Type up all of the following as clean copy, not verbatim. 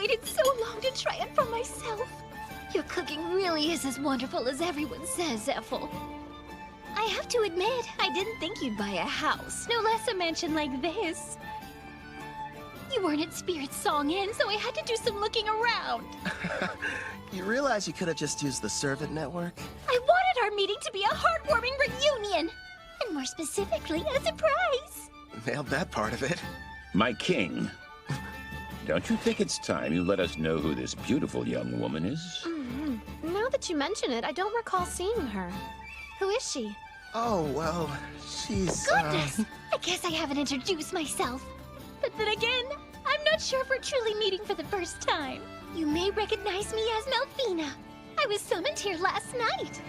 waited so long to try it for myself. Your cooking really is as wonderful as everyone says, Ethel. I have to admit, I didn't think you'd buy a house, no less a mansion like this. You weren't at Spirit's Song Inn, so I had to do some looking around. You realize you could have just used the servant network? I wanted our meeting to be a heartwarming reunion, and more specifically, a surprise. Nailed that part of it. My king, don't you think it's time you let us know who this beautiful young woman is? Now that you mention it, I don't recall seeing her. Who is she? Oh, well, she's, Goodness! I guess I haven't introduced myself. But then again, I'm not sure if we're truly meeting for the first time. You may recognize me as Melfina. I was summoned here last night.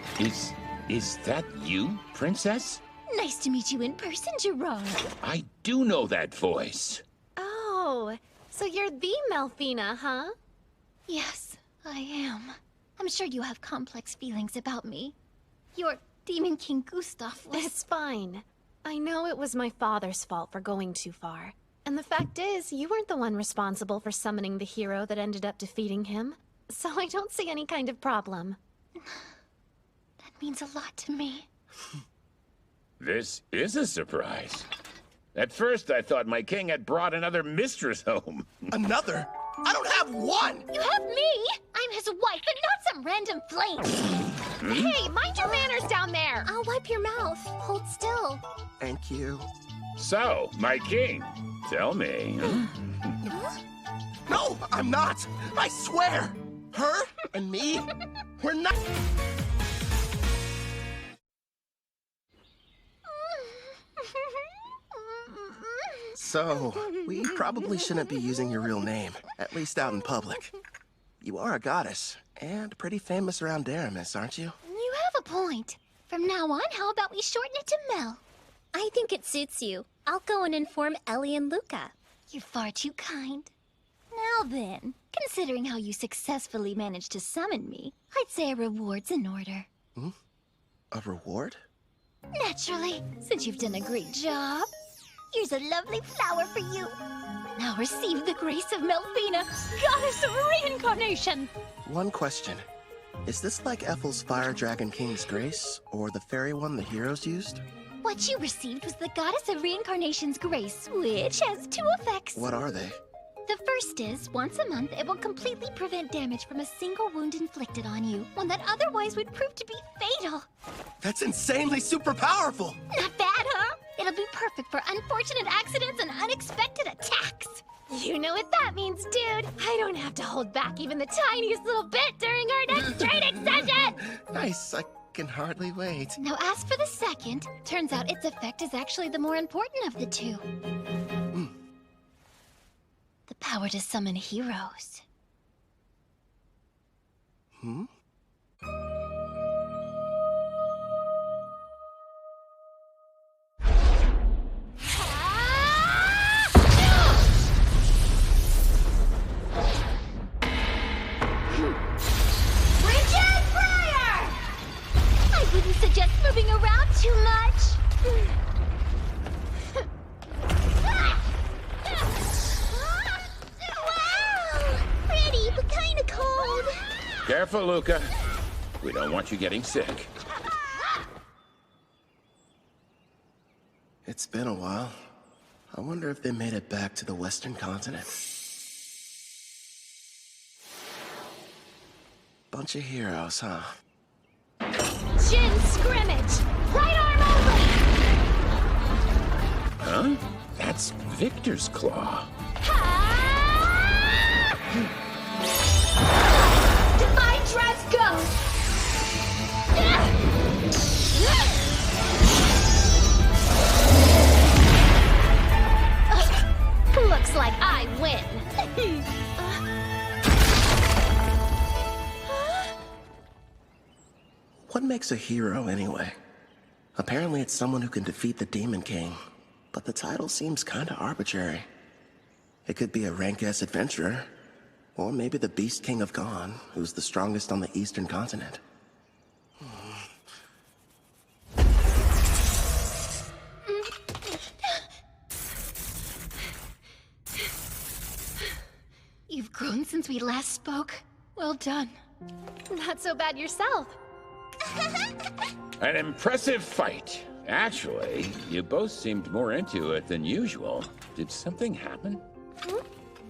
Is that you, princess? Nice to meet you in person, Gerard. I do know that voice. Oh, so you're the Melfina, huh? Yes, I am. I'm sure you have complex feelings about me. Your Demon King Gustav was... It's fine. I know it was my father's fault for going too far. And the fact is, you weren't the one responsible for summoning the hero that ended up defeating him. So I don't see any kind of problem. That means a lot to me. This is a surprise. At first, I thought my king had brought another mistress home. Another? I don't have one! You have me! I'm his wife and not some random flame! Hey, mind your manners down there! I'll wipe your mouth. Hold still. Thank you. So, my king, tell me. No, I'm not! I swear! Her and me, we're not... So, we probably shouldn't be using your real name, at least out in public. You are a goddess, and pretty famous around Daramis, aren't you? You have a point. From now on, how about we shorten it to Mel? I think it suits you. I'll go and inform Ellie and Luca. You're far too kind. Now then, considering how you successfully managed to summon me, I'd say a reward's in order. A reward? Naturally, since you've done a great job. Here's a lovely flower for you. Now receive the grace of Melfina, goddess of reincarnation. One question. Is this like Ethel's Fire Dragon King's grace, or the fairy one the heroes used? What you received was the goddess of reincarnation's grace, which has two effects. What are they? The first is, once a month, it will completely prevent damage from a single wound inflicted on you, one that otherwise would prove to be fatal. That's insanely super powerful! Not bad, huh? It'll be perfect for unfortunate accidents and unexpected attacks. You know what that means, dude. I don't have to hold back even the tiniest little bit during our next training session! Nice, I can hardly wait. Now as for the second, turns out its effect is actually the more important of the two. The power to summon heroes. I wouldn't suggest moving around too much. Wow! Pretty, but kinda cold. Careful, Luca. We don't want you getting sick. It's been a while. I wonder if they made it back to the Western continent. Bunch of heroes, huh? Shin scrimmage! Right arm open! Huh? That's Victor's claw. Divine Dress go! Looks like I win. What makes a hero, anyway? Apparently it's someone who can defeat the Demon King, but the title seems kinda arbitrary. It could be a rank-S adventurer, or maybe the Beast King of Gone, who's the strongest on the Eastern continent. You've grown since we last spoke. Well done. Not so bad yourself. An impressive fight. Actually, you both seemed more into it than usual. Did something happen?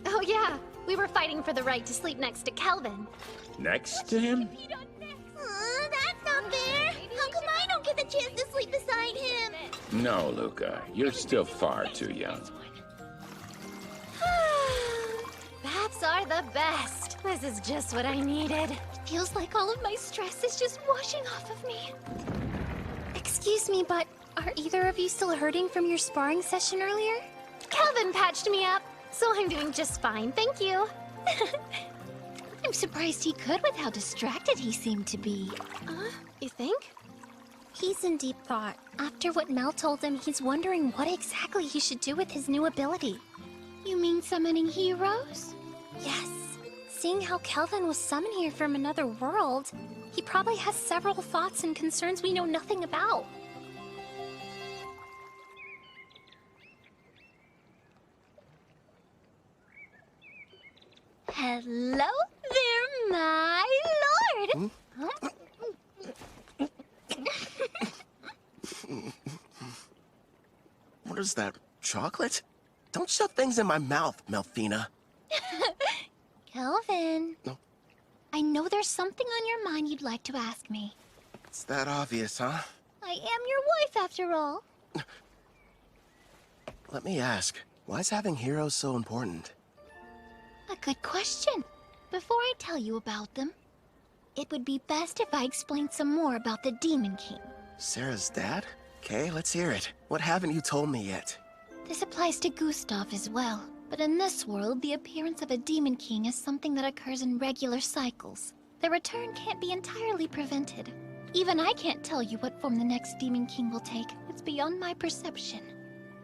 Oh yeah, we were fighting for the right to sleep next to Kelvin. Next to him? That's not fair. How come I don't get the chance to sleep beside him? No, Luca. You're still far too young. Baths are the best. This is just what I needed. Feels like all of my stress is just washing off of me. Excuse me, but are either of you still hurting from your sparring session earlier? Kelvin patched me up, so I'm doing just fine, thank you. I'm surprised he could with how distracted he seemed to be. You think? He's in deep thought. After what Mel told him, he's wondering what exactly he should do with his new ability. You mean summoning heroes? Yes. Seeing how Kelvin was summoned here from another world, he probably has several thoughts and concerns we know nothing about. Hello there, my lord! What is that, chocolate? Don't shove things in my mouth, Melfina. Kelvin. No. I know there's something on your mind you'd like to ask me. It's that obvious, huh? I am your wife, after all. Let me ask, why is having heroes so important? A good question. Before I tell you about them, it would be best if I explained some more about the Demon King. Sarah's dad? Okay, let's hear it. What haven't you told me yet? This applies to Gustav as well. But in this world, the appearance of a Demon King is something that occurs in regular cycles. Their return can't be entirely prevented. Even I can't tell you what form the next Demon King will take. It's beyond my perception.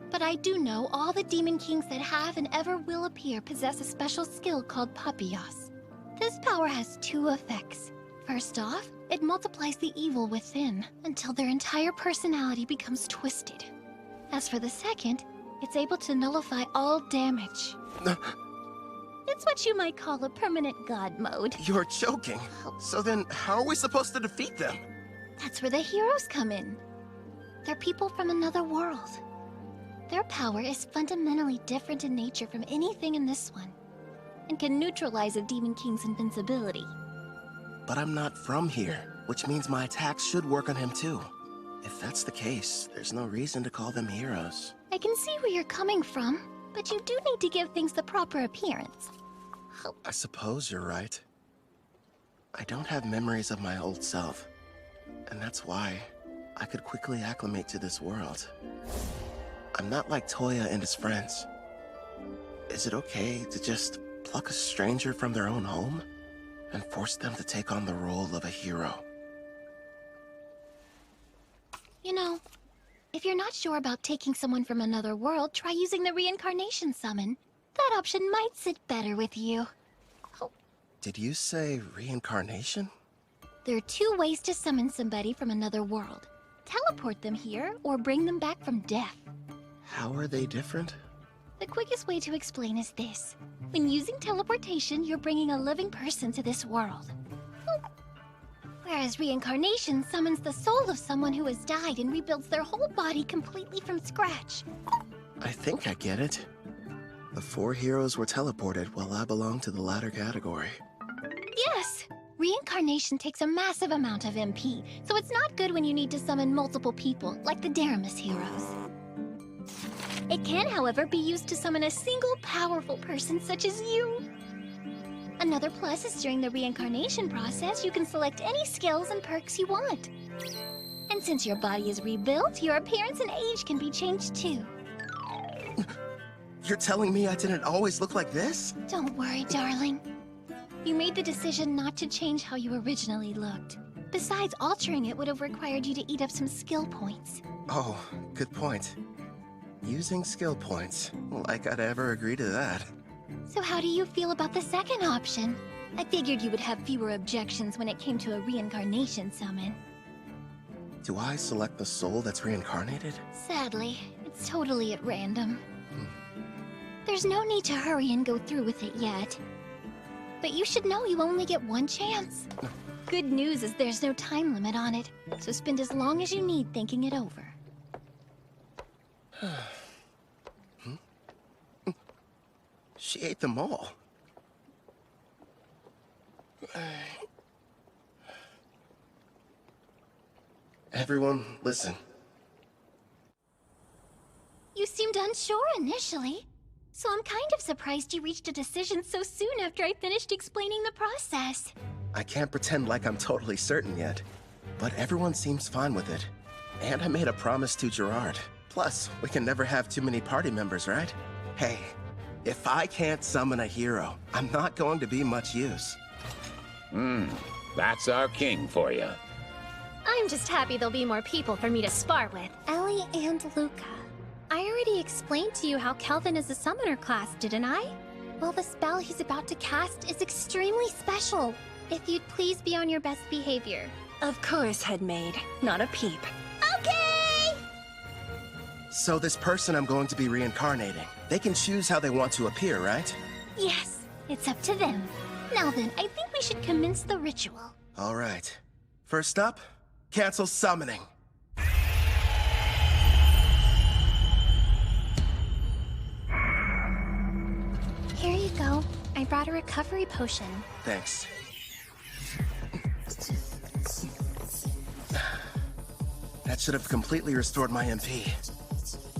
But I do know all the Demon Kings that have and ever will appear possess a special skill called Papillas. This power has two effects. First off, it multiplies the evil within until their entire personality becomes twisted. As for the second, it's able to nullify all damage. It's what you might call a permanent god mode. You're joking. So then, how are we supposed to defeat them? That's where the heroes come in. They're people from another world. Their power is fundamentally different in nature from anything in this one, and can neutralize a Demon King's invincibility. But I'm not from here, which means my attacks should work on him too. If that's the case, there's no reason to call them heroes. I can see where you're coming from, but you do need to give things the proper appearance. I suppose you're right. I don't have memories of my old self, and that's why I could quickly acclimate to this world. I'm not like Toya and his friends. Is it okay to just pluck a stranger from their own home and force them to take on the role of a hero? You know, if you're not sure about taking someone from another world, try using the reincarnation summon. That option might sit better with you. Did you say reincarnation? There are two ways to summon somebody from another world. Teleport them here, or bring them back from death. How are they different? The quickest way to explain is this. When using teleportation, you're bringing a living person to this world. Whereas reincarnation summons the soul of someone who has died and rebuilds their whole body completely from scratch. I think I get it. The 4 heroes were teleported while I belong to the latter category. Yes! Reincarnation takes a massive amount of MP, so it's not good when you need to summon multiple people, like the Daramus heroes. It can, however, be used to summon a single powerful person such as you. Another plus is during the reincarnation process, you can select any skills and perks you want. And since your body is rebuilt, your appearance and age can be changed too. You're telling me I didn't always look like this? Don't worry, darling. You made the decision not to change how you originally looked. Besides, altering it would have required you to eat up some skill points. Oh, good point. Using skill points. Like I'd ever agree to that. So how do you feel about the second option? I figured you would have fewer objections when it came to a reincarnation summon. Do I select the soul that's reincarnated? Sadly, it's totally at random. There's no need to hurry and go through with it yet. but you should know you only get one chance. Good news is there's no time limit on it, so spend as long as you need thinking it over. She ate them all. Everyone, listen. You seemed unsure initially, so I'm kind of surprised you reached a decision so soon after I finished explaining the process. I can't pretend like I'm totally certain yet, but everyone seems fine with it. And I made a promise to Gerard. Plus, we can never have too many party members, right? Hey, if I can't summon a hero, I'm not going to be much use. That's our king for you. I'm just happy there'll be more people for me to spar with. Ellie and Luca. I already explained to you how Kelvin is a summoner class, didn't I? Well, the spell he's about to cast is extremely special. If you'd please be on your best behavior. Of course, headmaid. Not a peep. Okay! So this person I'm going to be reincarnating, they can choose how they want to appear, right? Yes, it's up to them. Now then, I think we should commence the ritual. All right. First up, cancel summoning. Here you go. I brought a recovery potion. Thanks. That should have completely restored my MP.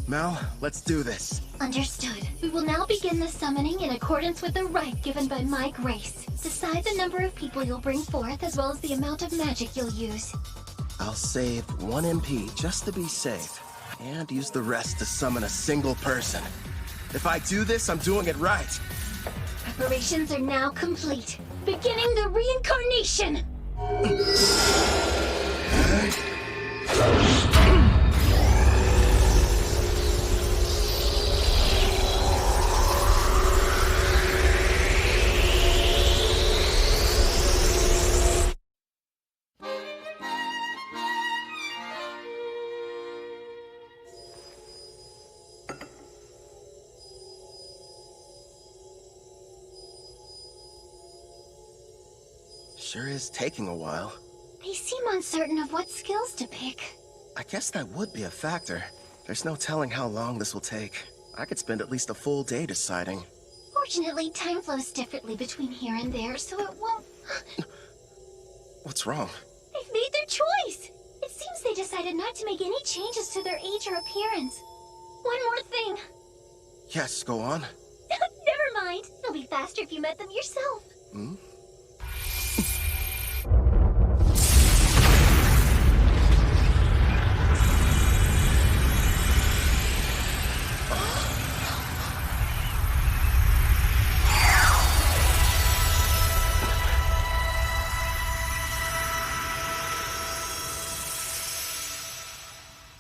Mel, let's do this. Understood. We will now begin the summoning in accordance with the rite given by my grace. Decide the number of people you'll bring forth, as well as the amount of magic you'll use. I'll save 1 MP just to be safe, and use the rest to summon a single person. If I do this, I'm doing it right. Preparations are now complete. Beginning the reincarnation! Sure is taking a while. They seem uncertain of what skills to pick. I guess that would be a factor. There's no telling how long this will take. I could spend at least a full day deciding. Fortunately, time flows differently between here and there, so it won't... What's wrong? They've made their choice! It seems they decided not to make any changes to their age or appearance. One more thing. Yes, go on. Never mind. It'll be faster if you met them yourself. Hmm?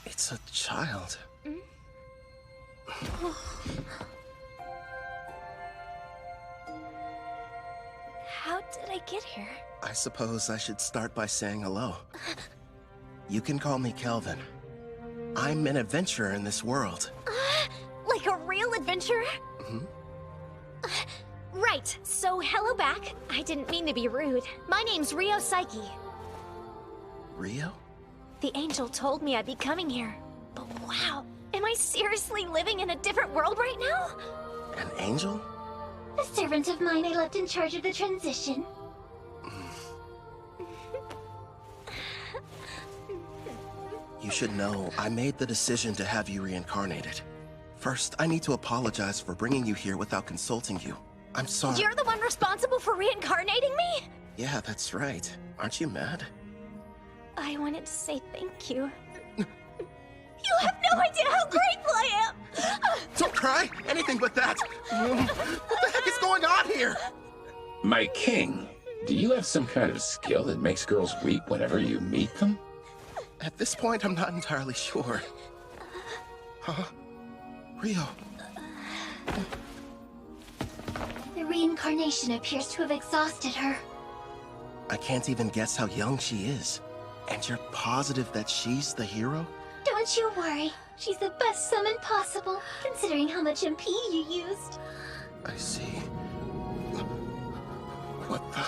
It's a child. How did I get here? I suppose I should start by saying hello. You can call me Kelvin. I'm an adventurer in this world. Like a real adventurer? Hmm? Right, so hello back. I didn't mean to be rude. My name's Rio Psyche. Rio? The angel told me I'd be coming here. But wow, am I seriously living in a different world right now? An angel? A servant of mine I left in charge of the transition. You should know, I made the decision to have you reincarnated. First, I need to apologize for bringing you here without consulting you. I'm sorry. You're the one responsible for reincarnating me? Yeah, that's right. Aren't you mad? I wanted to say thank you. You have no idea how grateful I am! Don't cry! Anything but that! What the heck is going on here? My king, do you have some kind of skill that makes girls weep whenever you meet them? At this point, I'm not entirely sure. Huh? Rio. The reincarnation appears to have exhausted her. I can't even guess how young she is. And you're positive that she's the hero? Don't you worry. She's the best summon possible, considering how much MP you used. I see. What the?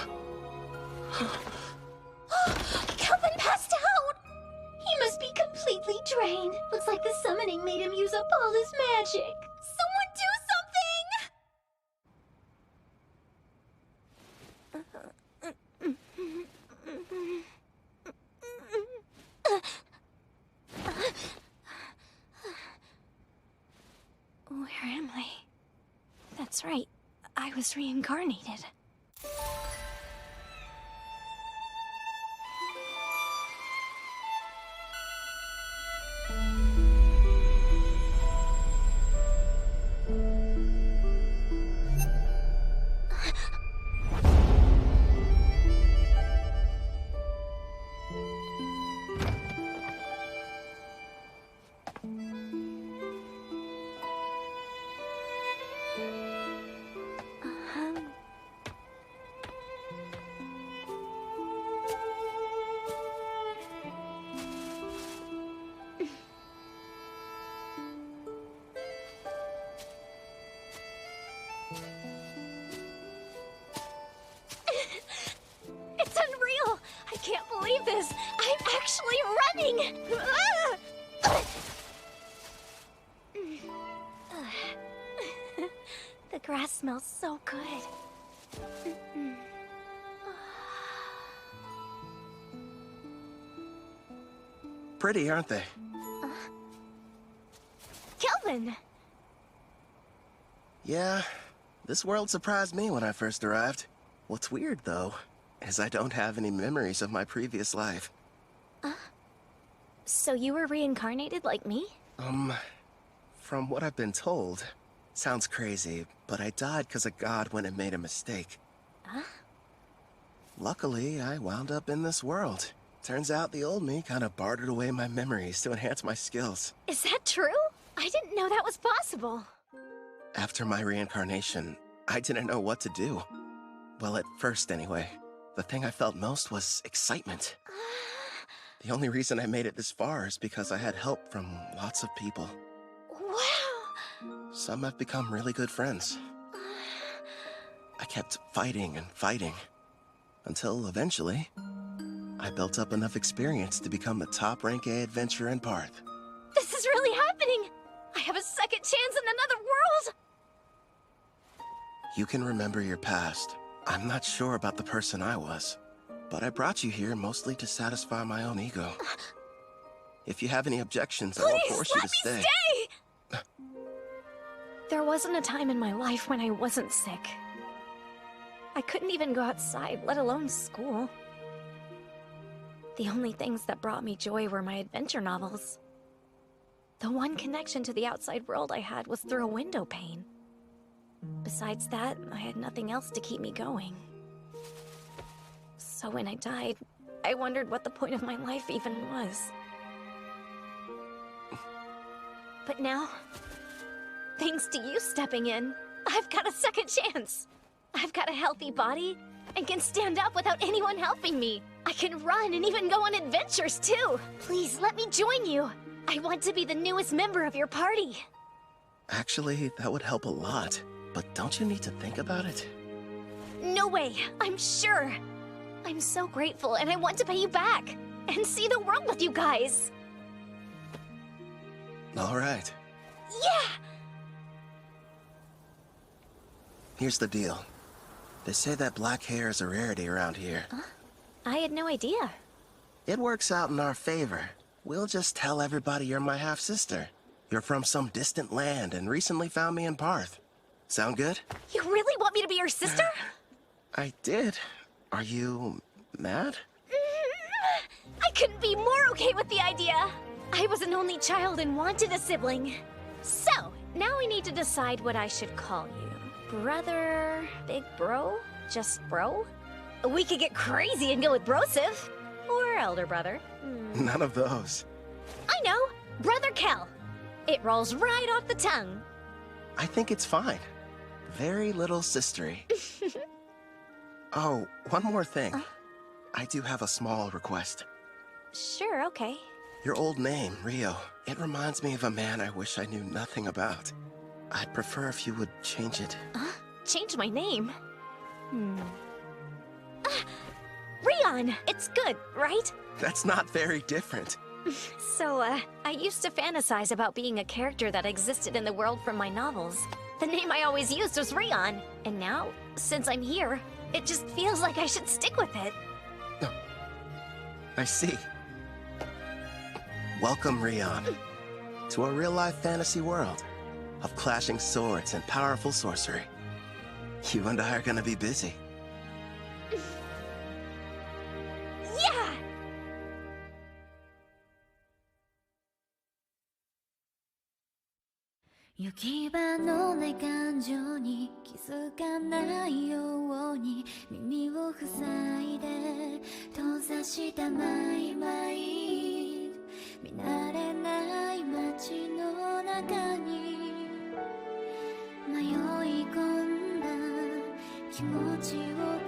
Kelvin passed out! He must be completely drained. Looks like the summoning made him use up all his magic. Someone do something! Where am I? That's right. I was reincarnated. It's unreal! I can't believe this! I'm actually running! The grass smells so good. Pretty, aren't they? Kelvin! Yeah, this world surprised me when I first arrived. What's weird, though, is I don't have any memories of my previous life. So you were reincarnated like me? From what I've been told, sounds crazy, but I died because a god went and made a mistake. Luckily, I wound up in this world. Turns out the old me kind of bartered away my memories to enhance my skills. Is that true? I didn't know that was possible. After my reincarnation, I didn't know what to do. Well, at first anyway. The thing I felt most was excitement. The only reason I made it this far is because I had help from lots of people. Wow! Some have become really good friends. I kept fighting and fighting, until eventually, I built up enough experience to become the top rank A adventurer in Parth. This is really happening! I have a second chance in another world! You can remember your past. I'm not sure about the person I was, but I brought you here mostly to satisfy my own ego. If you have any objections, I won't force you to stay. There wasn't a time in my life when I wasn't sick. I couldn't even go outside, let alone school. The only things that brought me joy were my adventure novels. The one connection to the outside world I had was through a window pane. Besides that, I had nothing else to keep me going. So when I died, I wondered what the point of my life even was. But now, thanks to you stepping in, I've got a second chance. I've got a healthy body and can stand up without anyone helping me. I can run and even go on adventures too. Please let me join you. I want to be the newest member of your party. Actually, that would help a lot. But don't you need to think about it? No way, I'm sure. I'm so grateful and I want to pay you back and see the world with you guys. All right. Yeah! Here's the deal. They say that black hair is a rarity around here. I had no idea. It works out in our favor. We'll just tell everybody you're my half-sister. You're from some distant land and recently found me in Parth. Sound good? You really want me to be your sister? I did. Are you mad? I couldn't be more okay with the idea. I was an only child and wanted a sibling. So, now we need to decide what I should call you. Brother? Big bro? Just bro? We could get crazy and go with brosive. Or elder brother. None of those. I know! Brother Kel. It rolls right off the tongue. I think it's fine. Very little sistery. Oh, one more thing. I do have a small request. Sure, okay. Your old name, Rio, it reminds me of a man I wish I knew nothing about. I'd prefer if you would change it. Change my name? Rion! It's good, right? That's not very different. So, I used to fantasize about being a character that existed in the world from my novels. The name I always used was Rion, and now, since I'm here, it just feels like I should stick with it. I see. Welcome, Rion, to a real-life fantasy world of clashing swords and powerful sorcery. You and I are gonna be busy. Yeah!「行き場のない感情に気づかないように耳を塞いで閉ざしたマイマイン」「見慣れない街の中に迷い込んだ気持ちを